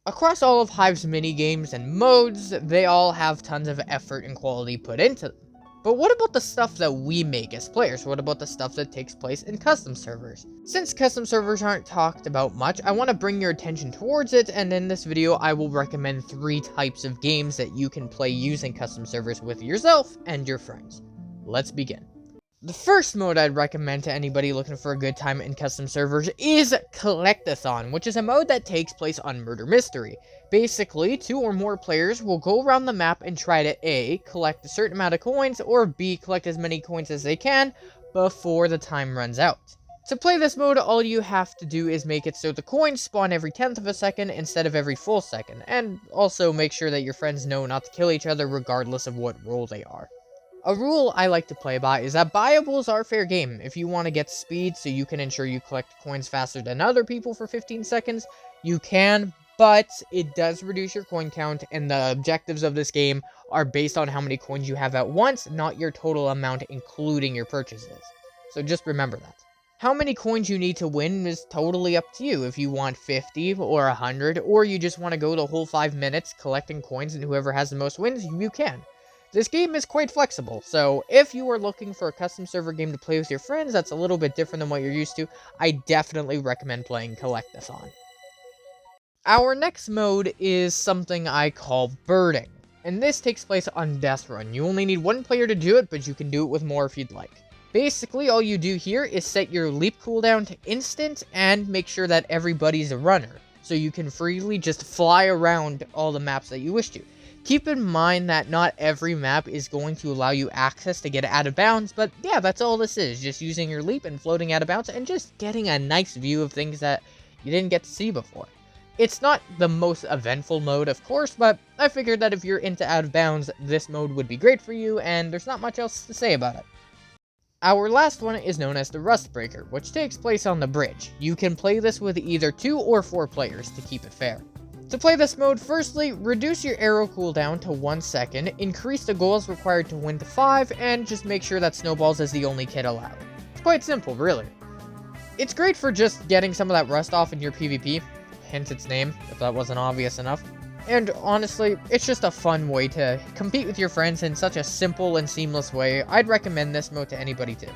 Across all of Hive's minigames and modes, they all have tons of effort and quality put into them. But what about the stuff that we make as players? What about the stuff that takes place in custom servers? Since custom servers aren't talked about much, I want to bring your attention towards it, and in this video I will recommend 3 types of games that you can play using custom servers with yourself and your friends. Let's begin. The first mode I'd recommend to anybody looking for a good time in custom servers is Collectathon, which is a mode that takes place on Murder Mystery. Basically, 2 or more players will go around the map and try to A, collect a certain amount of coins, or B, collect as many coins as they can before the time runs out. To play this mode, all you have to do is make it so the coins spawn every 10th of a second instead of every full second, and also make sure that your friends know not to kill each other regardless of what role they are. A rule I like to play by is that buyables are fair game. If you want to get speed so you can ensure you collect coins faster than other people for 15 seconds, you can, but it does reduce your coin count, and the objectives of this game are based on how many coins you have at once, not your total amount including your purchases. So just remember that. How many coins you need to win is totally up to you. If you want 50 or 100, or you just want to go the whole 5 minutes collecting coins and whoever has the most wins, you can. This game is quite flexible, so if you are looking for a custom server game to play with your friends that's a little bit different than what you're used to, I definitely recommend playing Collectathon. Our next mode is something I call birding, and this takes place on Death Run. You only need 1 player to do it, but you can do it with more if you'd like. Basically, all you do here is set your leap cooldown to instant and make sure that everybody's a runner, so you can freely just fly around all the maps that you wish to. Keep in mind that not every map is going to allow you access to get out of bounds, but yeah, that's all this is, just using your leap and floating out of bounds and just getting a nice view of things that you didn't get to see before. It's not the most eventful mode, of course, but I figured that if you're into out of bounds, this mode would be great for you, and there's not much else to say about it. Our last one is known as the Rust Breaker, which takes place on the bridge. You can play this with either 2 or 4 players to keep it fair. To play this mode, firstly, reduce your arrow cooldown to 1 second, increase the goals required to win to 5, and just make sure that snowballs is the only kit allowed. It's quite simple, really. It's great for just getting some of that rust off in your PvP, hence its name, if that wasn't obvious enough. And honestly, it's just a fun way to compete with your friends in such a simple and seamless way. I'd recommend this mode to anybody too.